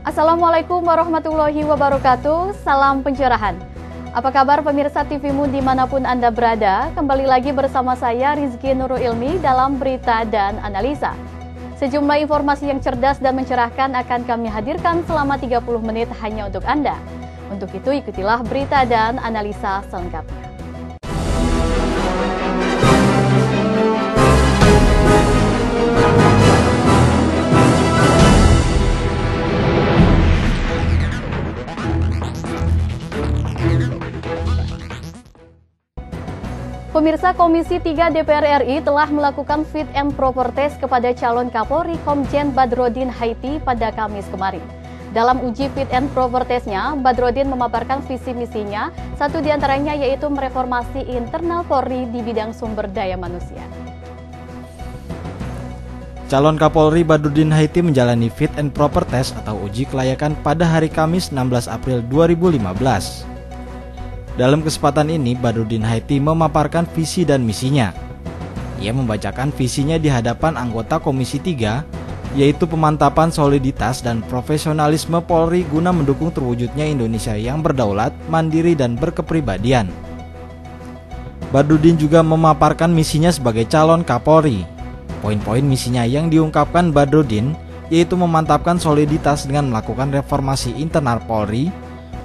Assalamualaikum warahmatullahi wabarakatuh, salam pencerahan. Apa kabar pemirsa TVMU dimanapun Anda berada? Kembali lagi bersama saya Rizky Nurul Ilmi dalam Berita dan Analisa. Sejumlah informasi yang cerdas dan mencerahkan akan kami hadirkan selama 30 menit hanya untuk Anda. Untuk itu ikutilah Berita dan Analisa selengkapnya. Pemirsa, Komisi 3 DPR RI telah melakukan fit and proper test kepada calon Kapolri Komjen Badrodin Haiti pada Kamis kemarin. Dalam uji fit and proper testnya, Badrodin memaparkan visi misinya, satu diantaranya yaitu mereformasi internal Polri di bidang sumber daya manusia. Calon Kapolri Badrodin Haiti menjalani fit and proper test atau uji kelayakan pada hari Kamis 16 April 2015. Dalam kesempatan ini, Badrodin Haiti memaparkan visi dan misinya. Ia membacakan visinya di hadapan anggota Komisi 3, yaitu pemantapan soliditas dan profesionalisme Polri guna mendukung terwujudnya Indonesia yang berdaulat, mandiri, dan berkepribadian. Badrodin juga memaparkan misinya sebagai calon Kapolri. Poin-poin misinya yang diungkapkan Badrodin yaitu memantapkan soliditas dengan melakukan reformasi internal Polri,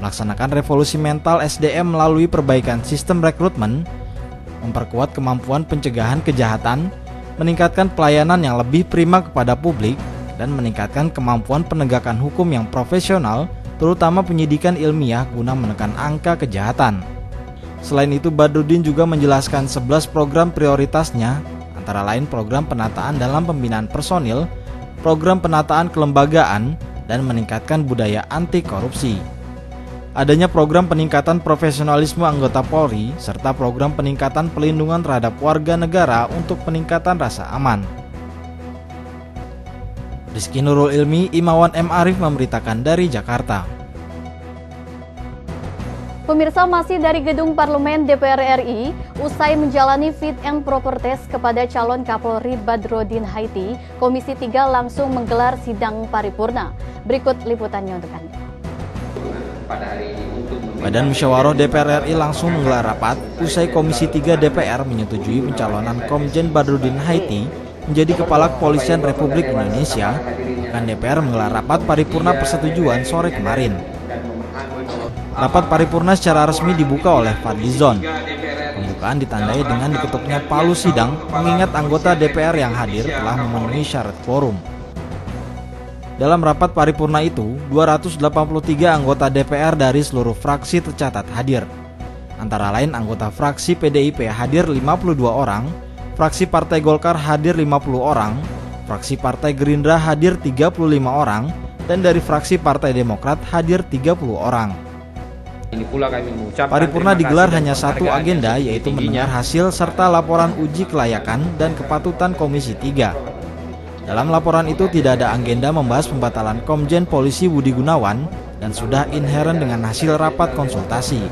melaksanakan revolusi mental SDM melalui perbaikan sistem rekrutmen, memperkuat kemampuan pencegahan kejahatan, meningkatkan pelayanan yang lebih prima kepada publik, dan meningkatkan kemampuan penegakan hukum yang profesional, terutama penyidikan ilmiah guna menekan angka kejahatan. Selain itu, Badrodin juga menjelaskan 11 program prioritasnya, antara lain program penataan dalam pembinaan personil, program penataan kelembagaan, dan meningkatkan budaya anti korupsi. Adanya program peningkatan profesionalisme anggota Polri, serta program peningkatan pelindungan terhadap warga negara untuk peningkatan rasa aman. Rizky Nurul Ilmi, Imawan M. Arif memberitakan dari Jakarta. Pemirsa, masih dari Gedung Parlemen DPR RI, usai menjalani fit and proper test kepada calon Kapolri Badrodin Haiti, Komisi 3 langsung menggelar sidang paripurna. Berikut liputannya untuk Anda. Badan Musyawarah DPR RI langsung menggelar rapat usai Komisi 3 DPR menyetujui pencalonan Komjen Badrodin Haiti menjadi Kepala Kepolisian Republik Indonesia. Bahkan DPR menggelar rapat paripurna persetujuan sore kemarin. Rapat paripurna secara resmi dibuka oleh Fadlizon. Pembukaan ditandai dengan diketuknya palu sidang mengingat anggota DPR yang hadir telah memenuhi syarat quorum. Dalam rapat paripurna itu, 283 anggota DPR dari seluruh fraksi tercatat hadir. Antara lain anggota fraksi PDIP hadir 52 orang, fraksi Partai Golkar hadir 50 orang, fraksi Partai Gerindra hadir 35 orang, dan dari fraksi Partai Demokrat hadir 30 orang. Paripurna digelar hanya satu agenda, yaitu mendengar hasil serta laporan uji kelayakan dan kepatutan Komisi 3. Dalam laporan itu tidak ada agenda membahas pembatalan Komjen Polisi Budi Gunawan dan sudah inheren dengan hasil rapat konsultasi.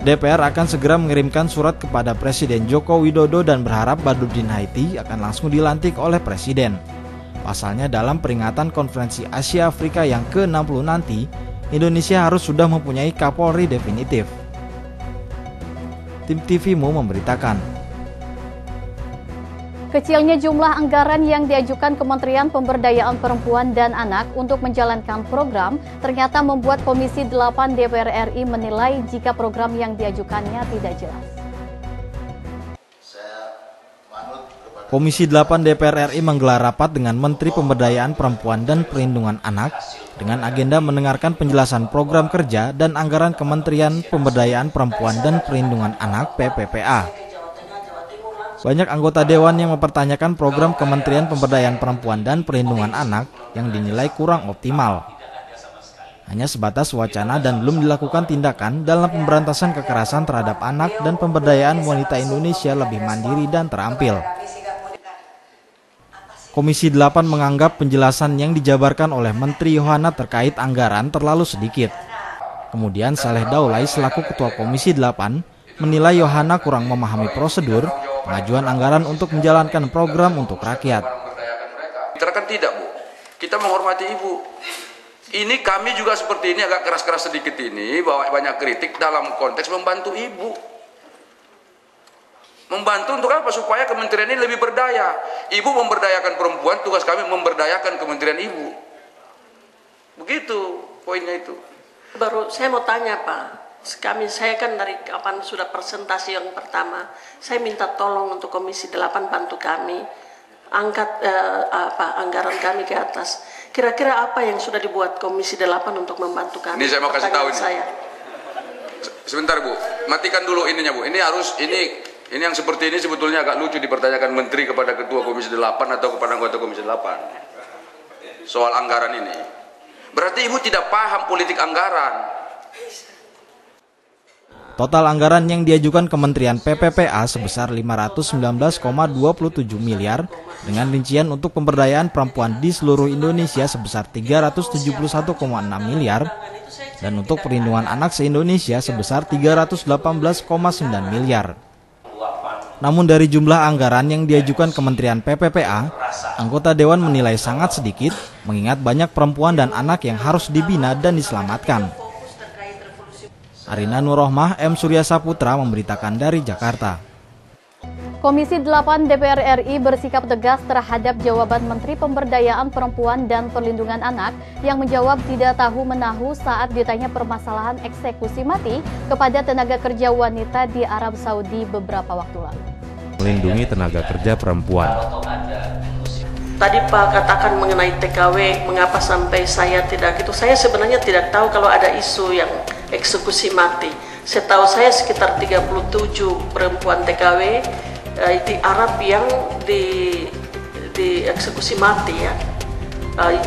DPR akan segera mengirimkan surat kepada Presiden Joko Widodo dan berharap Badrodin Haiti akan langsung dilantik oleh Presiden. Pasalnya dalam peringatan Konferensi Asia Afrika yang ke-60 nanti, Indonesia harus sudah mempunyai Kapolri definitif. Tim TVMU memberitakan. Kecilnya jumlah anggaran yang diajukan Kementerian Pemberdayaan Perempuan dan Anak untuk menjalankan program ternyata membuat Komisi 8 DPR RI menilai jika program yang diajukannya tidak jelas. Komisi 8 DPR RI menggelar rapat dengan Menteri Pemberdayaan Perempuan dan Perlindungan Anak dengan agenda mendengarkan penjelasan program kerja dan anggaran Kementerian Pemberdayaan Perempuan dan Perlindungan Anak (PPPA). Banyak anggota dewan yang mempertanyakan program Kementerian Pemberdayaan Perempuan dan Perlindungan Anak yang dinilai kurang optimal. Hanya sebatas wacana dan belum dilakukan tindakan dalam pemberantasan kekerasan terhadap anak dan pemberdayaan wanita Indonesia lebih mandiri dan terampil. Komisi 8 menganggap penjelasan yang dijabarkan oleh Menteri Yohana terkait anggaran terlalu sedikit. Kemudian Saleh Daulay selaku Ketua Komisi 8 menilai Yohana kurang memahami prosedur pengajuan anggaran untuk menjalankan program untuk rakyat. Kan tidak, Bu. Kita menghormati ibu. Ini kami juga seperti ini, agak keras-keras sedikit ini, bawa banyak kritik dalam konteks membantu ibu. Membantu untuk apa? Supaya kementerian ini lebih berdaya. Ibu memberdayakan perempuan, tugas kami memberdayakan kementerian ibu. Begitu poinnya itu. Baru saya mau tanya Pak, saya kan dari kapan sudah presentasi yang pertama, saya minta tolong untuk Komisi 8 bantu kami angkat anggaran kami ke atas. Kira-kira apa yang sudah dibuat Komisi 8 untuk membantu kami? Ini saya mau kasih tahu ini. Sebentar Bu, matikan dulu ininya Bu. Ini yang seperti ini sebetulnya agak lucu dipertanyakan Menteri kepada Ketua Komisi 8 atau kepada anggota Komisi 8 soal anggaran ini. Berarti Ibu tidak paham politik anggaran. Total anggaran yang diajukan Kementerian PPPA sebesar 519,27 miliar dengan rincian untuk pemberdayaan perempuan di seluruh Indonesia sebesar 371,6 miliar dan untuk perlindungan anak se-Indonesia sebesar 318,9 miliar. Namun dari jumlah anggaran yang diajukan Kementerian PPPA, anggota Dewan menilai sangat sedikit mengingat banyak perempuan dan anak yang harus dibina dan diselamatkan. Arina Nurohmah, M. Surya Saputra memberitakan dari Jakarta. Komisi 8 DPR RI bersikap tegas terhadap jawaban Menteri Pemberdayaan Perempuan dan Perlindungan Anak yang menjawab tidak tahu-menahu saat ditanya permasalahan eksekusi mati kepada tenaga kerja wanita di Arab Saudi beberapa waktu lalu. Melindungi tenaga kerja perempuan. Tadi Pak katakan mengenai TKW, mengapa sampai saya tidak itu? Saya sebenarnya tidak tahu kalau ada isu yang eksekusi mati. Setahu saya sekitar 37 perempuan TKW di Arab yang di eksekusi mati ya.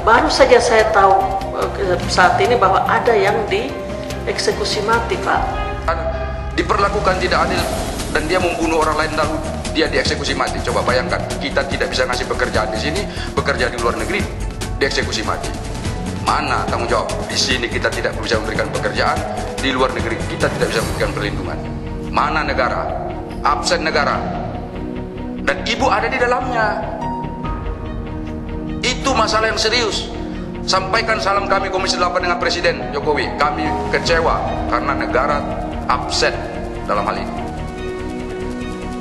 Baru saja saya tahu saat ini bahwa ada yang dieksekusi mati Pak. Diperlakukan tidak adil dan dia membunuh orang lain lalu dia dieksekusi mati. Coba bayangkan, kita tidak bisa ngasih pekerjaan di sini, bekerja di luar negeri, dieksekusi mati. Mana tanggung jawab? Di sini kita tidak bisa memberikan pekerjaan, di luar negeri kita tidak bisa memberikan perlindungan. Mana negara? Absen negara. Dan ibu ada di dalamnya. Itu masalah yang serius. Sampaikan salam kami Komisi 8 dengan Presiden Jokowi. Kami kecewa karena negara absen dalam hal ini.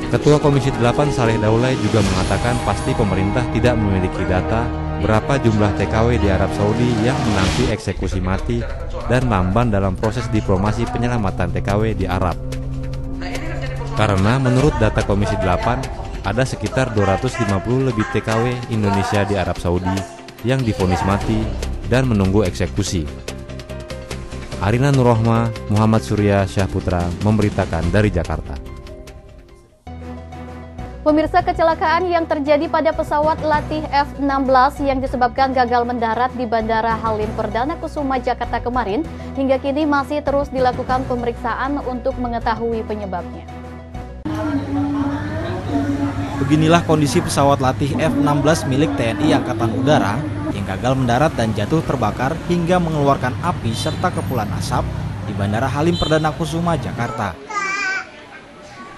Ketua Komisi 8 Saleh Daulay juga mengatakan pasti pemerintah tidak memiliki data berapa jumlah TKW di Arab Saudi yang menanti eksekusi mati dan lamban dalam proses diplomasi penyelamatan TKW di Arab. Karena menurut data Komisi 8, ada sekitar 250 lebih TKW Indonesia di Arab Saudi yang divonis mati dan menunggu eksekusi. Arina Nurohmah, Muhammad Surya Syahputra memberitakan dari Jakarta. Pemirsa, kecelakaan yang terjadi pada pesawat latih F-16 yang disebabkan gagal mendarat di Bandara Halim Perdana Kusuma, Jakarta kemarin, hingga kini masih terus dilakukan pemeriksaan untuk mengetahui penyebabnya. Beginilah kondisi pesawat latih F-16 milik TNI Angkatan Udara yang gagal mendarat dan jatuh terbakar hingga mengeluarkan api serta kepulan asap di Bandara Halim Perdana Kusuma, Jakarta.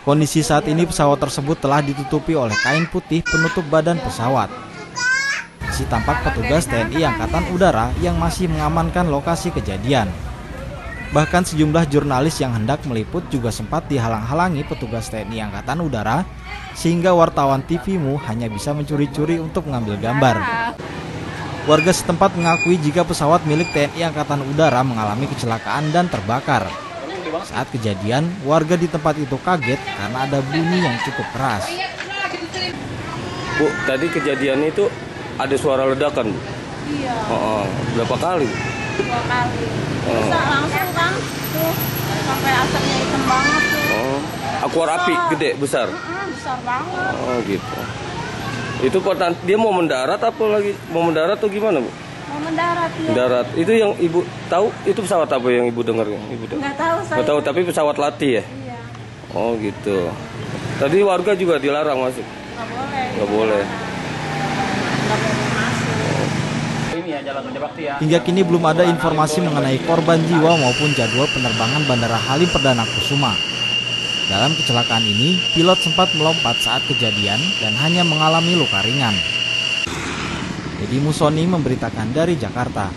Kondisi saat ini pesawat tersebut telah ditutupi oleh kain putih penutup badan pesawat. Masih tampak petugas TNI Angkatan Udara yang masih mengamankan lokasi kejadian. Bahkan sejumlah jurnalis yang hendak meliput juga sempat dihalang-halangi petugas TNI Angkatan Udara sehingga wartawan TV-mu hanya bisa mencuri-curi untuk mengambil gambar. Warga setempat mengakui jika pesawat milik TNI Angkatan Udara mengalami kecelakaan dan terbakar. Saat kejadian, warga di tempat itu kaget karena ada bunyi yang cukup keras. Bu, tadi kejadian itu ada suara ledakan, Bu? Iya. Berapa kali? 2 kali. Terus langsung kan, tuh sampai asapnya hitam banget tuh. Akuar api gede, besar? Besar banget. Gitu. Itu dia mau mendarat apa lagi? Mau mendarat atau gimana, Bu? Mau mendarat ya. Mendarat. Itu yang Ibu tahu, itu pesawat apa yang Ibu dengar? Nggak tahu saya. Nggak tahu, tapi pesawat latih ya? Iya. Oh gitu. Tadi warga juga dilarang masuk? Nggak boleh. Nggak boleh. Nggak boleh masuk. Hingga kini belum ada informasi mengenai korban jiwa maupun jadwal penerbangan Bandara Halim Perdana Kusuma. Dalam kecelakaan ini, pilot sempat melompat saat kejadian dan hanya mengalami luka ringan. Deddy Musoni memberitakan dari Jakarta.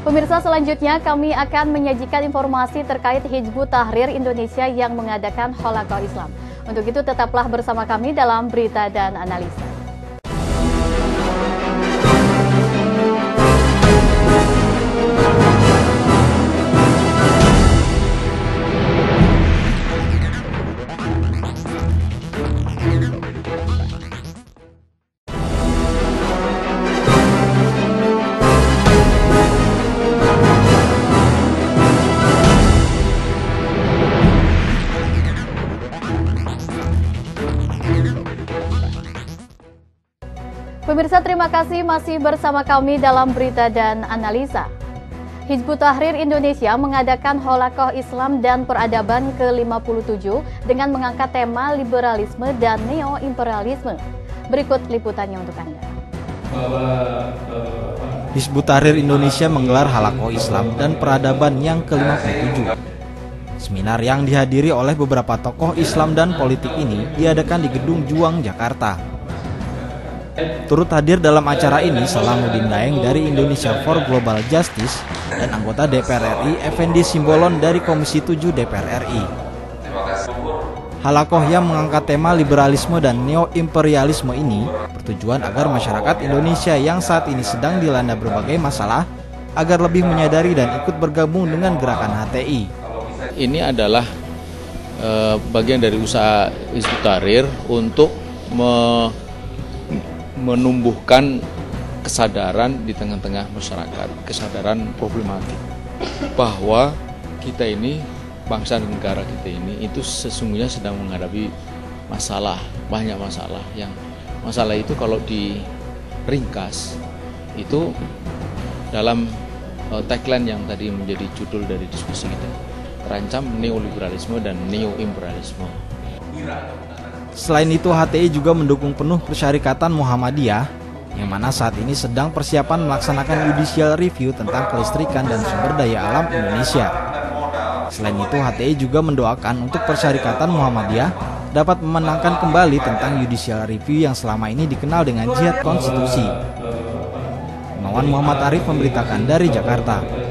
Pemirsa, selanjutnya kami akan menyajikan informasi terkait Hizbut Tahrir Indonesia yang mengadakan Halakoh Islam. Untuk itu tetaplah bersama kami dalam Berita dan Analisa. Pemirsa, terima kasih masih bersama kami dalam Berita dan Analisa. Hizbut Tahrir Indonesia mengadakan Halakoh Islam dan Peradaban ke-57 dengan mengangkat tema liberalisme dan neo-imperialisme. Berikut liputannya untuk Anda. Hizbut Tahrir Indonesia menggelar Halakoh Islam dan Peradaban yang ke-57. Seminar yang dihadiri oleh beberapa tokoh Islam dan politik ini diadakan di Gedung Juang, Jakarta. Turut hadir dalam acara ini Salamuddin Daeng dari Indonesia for Global Justice dan anggota DPR RI Effendi Simbolon dari Komisi 7 DPR RI. Halakoh yang mengangkat tema liberalisme dan neo-imperialisme ini bertujuan agar masyarakat Indonesia yang saat ini sedang dilanda berbagai masalah agar lebih menyadari dan ikut bergabung dengan gerakan HTI. Ini adalah bagian dari usaha Hizbut Tahrir untuk menumbuhkan kesadaran di tengah-tengah masyarakat, kesadaran problematik bahwa kita ini, bangsa dan negara kita ini itu sesungguhnya sedang menghadapi masalah, banyak masalah. Yang masalah itu kalau diringkas itu dalam tagline yang tadi menjadi judul dari diskusi kita, terancam neoliberalisme dan neo-imperialisme. Selain itu, HTI juga mendukung penuh Persyarikatan Muhammadiyah yang mana saat ini sedang persiapan melaksanakan judicial review tentang kelistrikan dan sumber daya alam Indonesia. Selain itu, HTI juga mendoakan untuk Persyarikatan Muhammadiyah dapat memenangkan kembali tentang judicial review yang selama ini dikenal dengan jihad konstitusi. Imawan Muhammad Arif memberitakan dari Jakarta.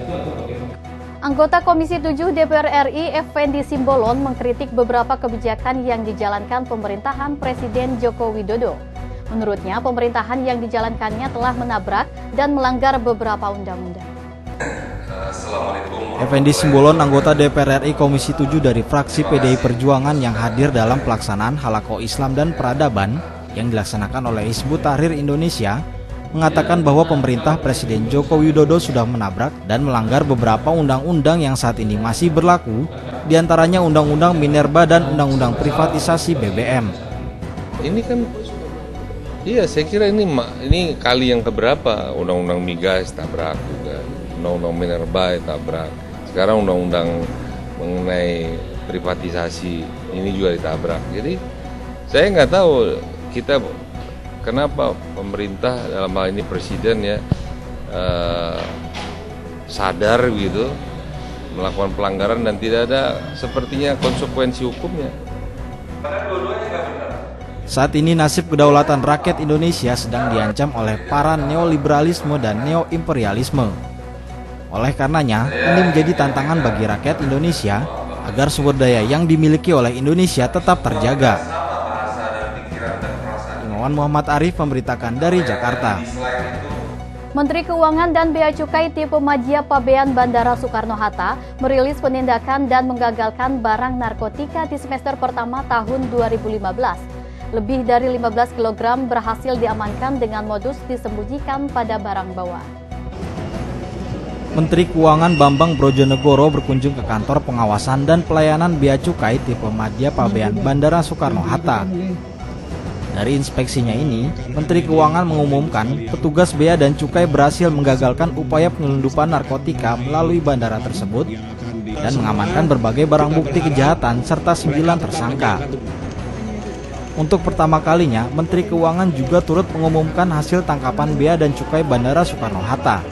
Anggota Komisi 7 DPR RI Effendi Simbolon mengkritik beberapa kebijakan yang dijalankan pemerintahan Presiden Joko Widodo. Menurutnya, pemerintahan yang dijalankannya telah menabrak dan melanggar beberapa undang-undang. Effendi Simbolon, anggota DPR RI Komisi 7 dari fraksi PDI Perjuangan yang hadir dalam pelaksanaan Halakoh Islam dan Peradaban yang dilaksanakan oleh Hizbut Tahrir Indonesia, mengatakan bahwa pemerintah Presiden Joko Widodo sudah menabrak dan melanggar beberapa undang-undang yang saat ini masih berlaku, diantaranya Undang-Undang Minerba dan Undang-Undang Privatisasi BBM. Ini kan, iya saya kira ini kali yang keberapa Undang-Undang Migas tabrak juga, Undang-Undang Minerba tabrak, sekarang Undang-Undang mengenai privatisasi ini juga ditabrak. Jadi saya nggak tahu kenapa pemerintah dalam hal ini presiden ya sadar gitu melakukan pelanggaran dan tidak ada sepertinya konsekuensi hukumnya. Saat ini nasib kedaulatan rakyat Indonesia sedang diancam oleh para neoliberalisme dan neo-imperialisme. Oleh karenanya, ini menjadi tantangan bagi rakyat Indonesia agar sumber daya yang dimiliki oleh Indonesia tetap terjaga. Muhammad Arif memberitakan dari Jakarta. Menteri Keuangan dan Bea Cukai Tipe Madya Pabean Bandara Soekarno-Hatta merilis penindakan dan menggagalkan barang narkotika di semester pertama tahun 2015. Lebih dari 15 kg berhasil diamankan dengan modus disembunyikan pada barang bawaan. Menteri Keuangan Bambang Brojonegoro berkunjung ke kantor pengawasan dan pelayanan Bea Cukai Tipe Madya Pabean Bandara Soekarno-Hatta. Dari inspeksinya ini, Menteri Keuangan mengumumkan petugas Bea dan Cukai berhasil menggagalkan upaya penyelundupan narkotika melalui bandara tersebut dan mengamankan berbagai barang bukti kejahatan serta 9 tersangka. Untuk pertama kalinya, Menteri Keuangan juga turut mengumumkan hasil tangkapan Bea dan Cukai Bandara Soekarno-Hatta.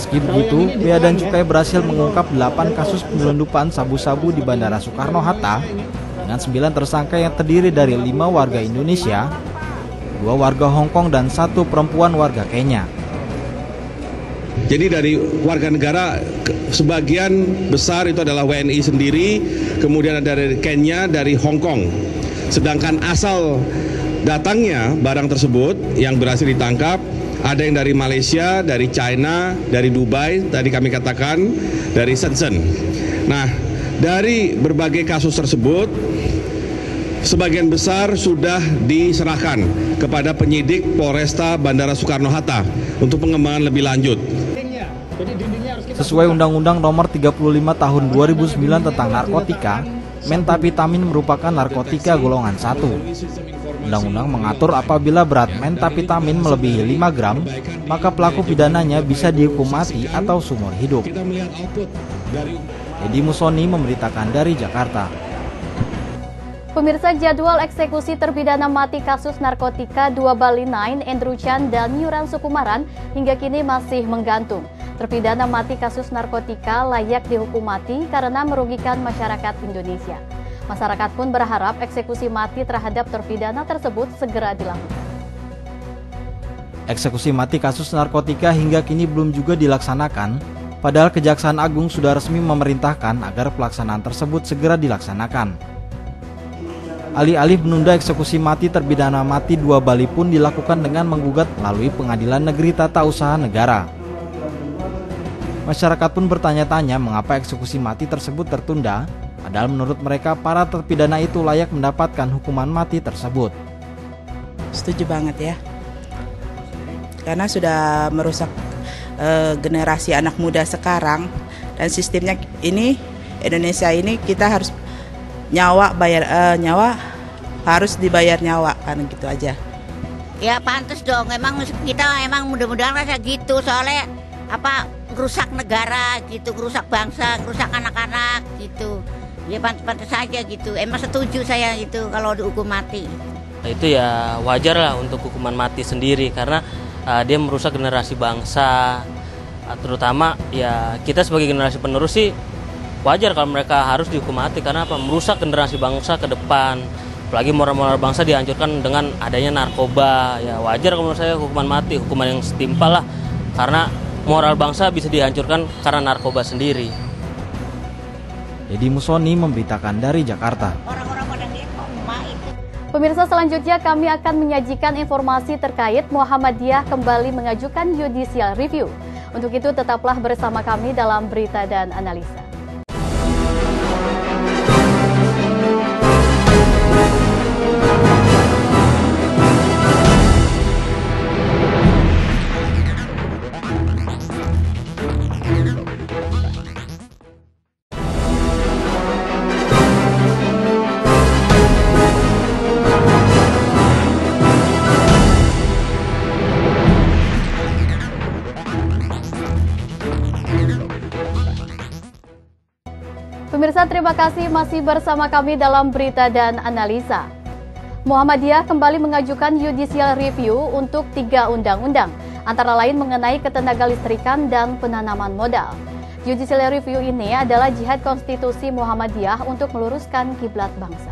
Meski begitu, Bea dan Cukai berhasil mengungkap 8 kasus penyelundupan sabu-sabu di Bandara Soekarno-Hatta dengan 9 tersangka yang terdiri dari 5 warga Indonesia, 2 warga Hong Kong dan 1 perempuan warga Kenya. Jadi dari warga negara sebagian besar itu adalah WNI sendiri, kemudian ada dari Kenya, dari Hong Kong. Sedangkan asal datangnya barang tersebut yang berhasil ditangkap ada yang dari Malaysia, dari China, dari Dubai, tadi kami katakan dari Shenzhen. Nah, dari berbagai kasus tersebut sebagian besar sudah diserahkan kepada penyidik Polresta Bandara Soekarno-Hatta untuk pengembangan lebih lanjut. Sesuai Undang-Undang Nomor 35 Tahun 2009 tentang narkotika, methamphetamine merupakan narkotika golongan 1. Undang-undang mengatur apabila berat methamphetamine melebihi 5 gram, maka pelaku pidananya bisa dihukum mati atau seumur hidup. Deddy Musoni memberitakan dari Jakarta. Pemirsa, jadwal eksekusi terpidana mati kasus narkotika 2 Bali 9, Andrew Chan dan Yuran Sukumaran hingga kini masih menggantung. Terpidana mati kasus narkotika layak dihukum mati karena merugikan masyarakat Indonesia. Masyarakat pun berharap eksekusi mati terhadap terpidana tersebut segera dilakukan. Eksekusi mati kasus narkotika hingga kini belum juga dilaksanakan, padahal Kejaksaan Agung sudah resmi memerintahkan agar pelaksanaan tersebut segera dilaksanakan. Alih-alih menunda eksekusi mati terpidana mati 2 Bali pun dilakukan dengan menggugat melalui Pengadilan Negeri Tata Usaha Negara. Masyarakat pun bertanya-tanya mengapa eksekusi mati tersebut tertunda, padahal menurut mereka para terpidana itu layak mendapatkan hukuman mati tersebut. Setuju banget ya, karena sudah merusak generasi anak muda sekarang, dan sistemnya ini Indonesia ini kita harus nyawa harus dibayar nyawa, kan gitu aja. Ya pantas dong, emang kita emang mudah-mudahan rasa gitu, soalnya rusak negara gitu, rusak bangsa, rusak anak-anak gitu. Ya pantas saja gitu. Emang setuju saya gitu kalau dihukum mati. Itu ya wajar lah untuk hukuman mati sendiri karena dia merusak generasi bangsa. Terutama ya kita sebagai generasi penerus sih wajar kalau mereka harus dihukum mati karena merusak generasi bangsa ke depan. Apalagi moral-moral bangsa dihancurkan dengan adanya narkoba. Ya wajar kalau menurut saya hukuman mati, hukuman yang setimpal lah karena moral bangsa bisa dihancurkan karena narkoba sendiri. Deddy Musoni memberitakan dari Jakarta. Pemirsa, selanjutnya kami akan menyajikan informasi terkait Muhammadiyah kembali mengajukan judicial review. Untuk itu tetaplah bersama kami dalam Berita dan Analisa. Pemirsa, terima kasih masih bersama kami dalam Berita dan Analisa. Muhammadiyah kembali mengajukan judicial review untuk 3 undang-undang, antara lain mengenai ketenagalistrikan dan penanaman modal. Judicial review ini adalah jihad konstitusi Muhammadiyah untuk meluruskan kiblat bangsa.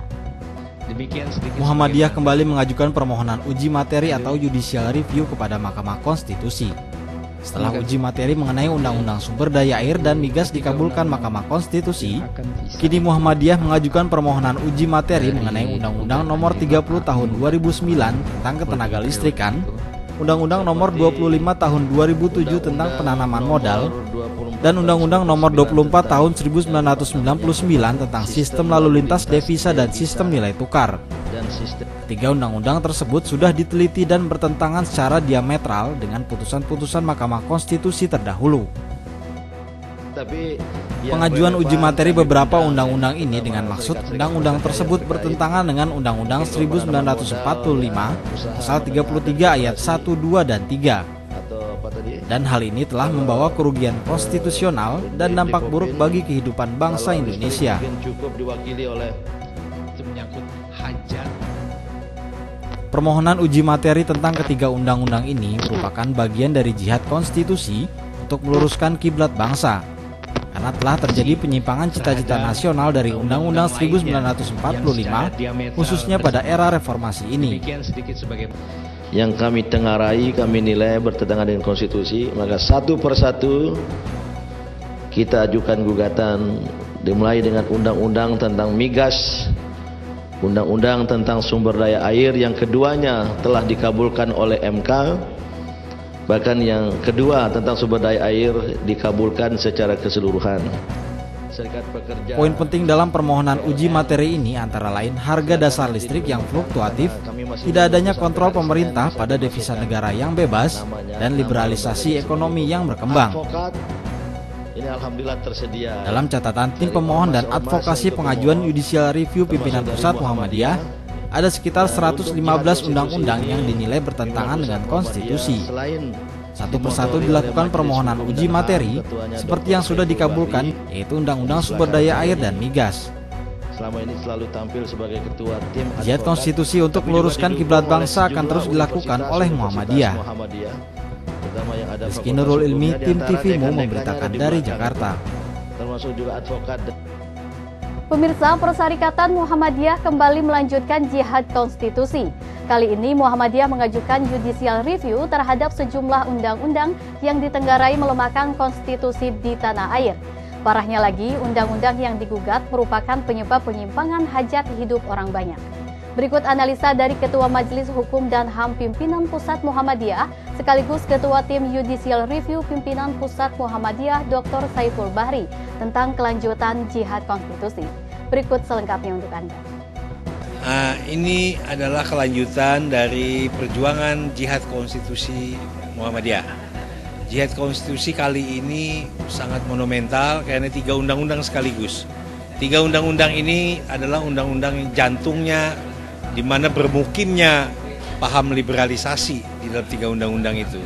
Muhammadiyah kembali mengajukan permohonan uji materi atau judicial review kepada Mahkamah Konstitusi. Setelah uji materi mengenai Undang-Undang Sumber Daya Air dan Migas dikabulkan Mahkamah Konstitusi, kini Muhammadiyah mengajukan permohonan uji materi mengenai Undang-Undang Nomor 30 Tahun 2009 tentang ketenagalistrikan, Undang-Undang Nomor 25 Tahun 2007 tentang penanaman modal, dan Undang-Undang Nomor 24 Tahun 1999 tentang sistem lalu lintas devisa dan sistem nilai tukar. Ketiga undang-undang tersebut sudah diteliti dan bertentangan secara diametral dengan putusan-putusan Mahkamah Konstitusi terdahulu. Pengajuan uji materi beberapa undang-undang ini dengan maksud undang-undang tersebut bertentangan dengan Undang-Undang 1945 pasal 33 ayat 1, 2, dan 3. Dan hal ini telah membawa kerugian konstitusional dan dampak buruk bagi kehidupan bangsa Indonesia. Permohonan uji materi tentang ketiga undang-undang ini merupakan bagian dari jihad konstitusi untuk meluruskan kiblat bangsa. Karena telah terjadi penyimpangan cita-cita nasional dari Undang-Undang 1945, khususnya pada era reformasi ini. yang kami tengarai, kami nilai bertentangan dengan konstitusi, maka satu persatu kita ajukan gugatan, dimulai dengan undang-undang tentang migas, undang-undang tentang sumber daya air yang keduanya telah dikabulkan oleh MK, bahkan yang kedua tentang sumber daya air dikabulkan secara keseluruhan. Poin penting dalam permohonan uji materi ini antara lain harga dasar listrik yang fluktuatif, tidak adanya kontrol pemerintah pada devisa negara yang bebas, dan liberalisasi ekonomi yang berkembang. Ini alhamdulillah tersedia. Dalam catatan tim pemohon dan advokasi pengajuan judicial review pimpinan pusat Muhammadiyah, ada sekitar 115 undang-undang yang dinilai bertentangan dengan konstitusi. Satu persatu dilakukan permohonan uji materi seperti yang sudah dikabulkan, yaitu Undang-Undang Sumber Daya Air dan Migas. Selama ini selalu tampil sebagai ketua tim Jihad konstitusi untuk meluruskan kiblat bangsa akan terus dilakukan oleh Muhammadiyah. Rizky Nurul Ilmi, Tim TVMU memberitakan dari Jakarta. Termasuk juga advokat. Pemirsa, Perserikatan Muhammadiyah kembali melanjutkan jihad konstitusi. Kali ini Muhammadiyah mengajukan judicial review terhadap sejumlah undang-undang yang ditenggarai melemahkan konstitusi di tanah air. Parahnya lagi, undang-undang yang digugat merupakan penyebab penyimpangan hajat hidup orang banyak. Berikut analisa dari Ketua Majelis Hukum dan HAM Pimpinan Pusat Muhammadiyah sekaligus Ketua Tim Judicial Review Pimpinan Pusat Muhammadiyah Dr. Saiful Bahri tentang kelanjutan jihad konstitusi. Berikut selengkapnya untuk Anda. Ini adalah kelanjutan dari perjuangan jihad konstitusi Muhammadiyah. Jihad konstitusi kali ini sangat monumental karena 3 undang-undang sekaligus. 3 undang-undang ini adalah undang-undang jantungnya di mana bermukimnya paham liberalisasi di dalam 3 undang-undang itu.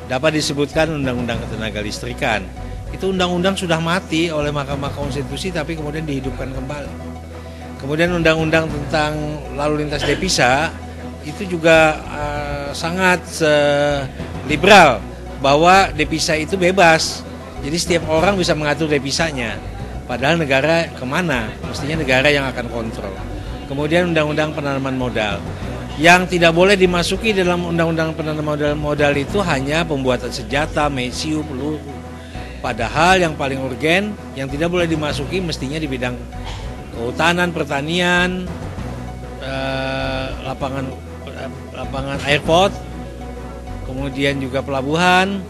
Dapat disebutkan undang-undang ketenaga listrikan. Itu undang-undang sudah mati oleh Mahkamah Konstitusi tapi kemudian dihidupkan kembali. Kemudian undang-undang tentang lalu lintas devisa itu juga sangat liberal bahwa devisa itu bebas. Jadi setiap orang bisa mengatur devisanya. Padahal negara kemana? Mestinya negara yang akan kontrol. Kemudian undang-undang penanaman modal. Yang tidak boleh dimasuki dalam undang-undang penanaman modal itu hanya pembuatan senjata, mesiu, peluru. Padahal yang paling urgen yang tidak boleh dimasuki mestinya di bidang kehutanan, pertanian, lapangan airport, kemudian juga pelabuhan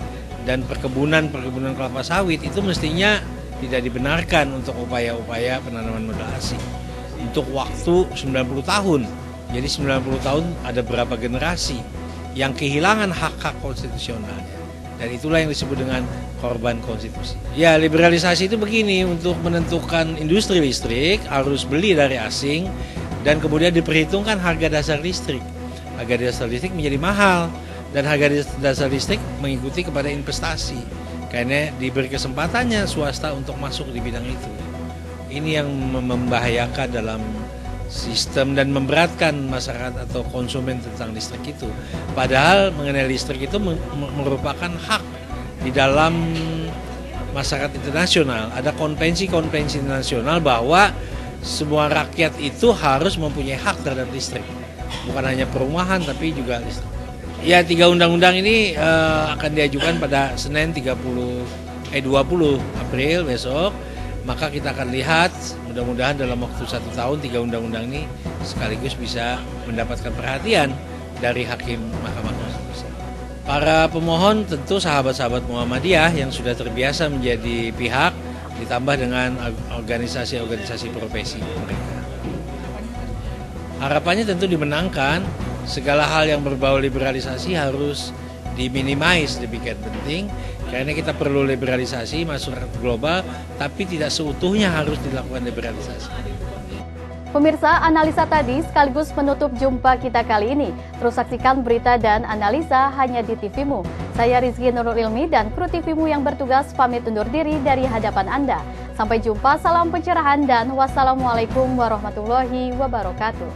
dan perkebunan kelapa sawit itu mestinya tidak dibenarkan untuk upaya-upaya penanaman modal asing. Untuk waktu 90 tahun. Jadi 90 tahun ada berapa generasi yang kehilangan hak-hak konstitusionalnya. Dan itulah yang disebut dengan korban konstitusi. Ya, liberalisasi itu begini, untuk menentukan industri listrik harus beli dari asing dan kemudian diperhitungkan harga dasar listrik. Harga dasar listrik menjadi mahal dan harga dasar listrik mengikuti kepada investasi. Karena diberi kesempatannya swasta untuk masuk di bidang itu. Ini yang membahayakan dalam sistem dan memberatkan masyarakat atau konsumen tentang listrik itu. Padahal mengenai listrik itu merupakan hak di dalam masyarakat internasional. Ada konvensi-konvensi internasional bahwa semua rakyat itu harus mempunyai hak terhadap listrik. Bukan hanya perumahan tapi juga listrik. Ya, 3 undang-undang ini akan diajukan pada Senin 20 April besok. Maka kita akan lihat, mudah-mudahan dalam waktu 1 tahun 3 undang-undang ini sekaligus bisa mendapatkan perhatian dari hakim Mahkamah Konstitusi. Para pemohon tentu sahabat-sahabat Muhammadiyah yang sudah terbiasa menjadi pihak, ditambah dengan organisasi-organisasi profesi mereka. Harapannya tentu dimenangkan, segala hal yang berbau liberalisasi harus diminimais, demikian penting. Karena kita perlu liberalisasi masuk global, tapi tidak seutuhnya harus dilakukan liberalisasi. Pemirsa, analisa tadi sekaligus menutup jumpa kita kali ini. Terus saksikan berita dan analisa hanya di TVMU. Saya Rizky Nurul Ilmi dan kru TVMU yang bertugas pamit undur diri dari hadapan Anda. Sampai jumpa, salam pencerahan dan wassalamualaikum warahmatullahi wabarakatuh.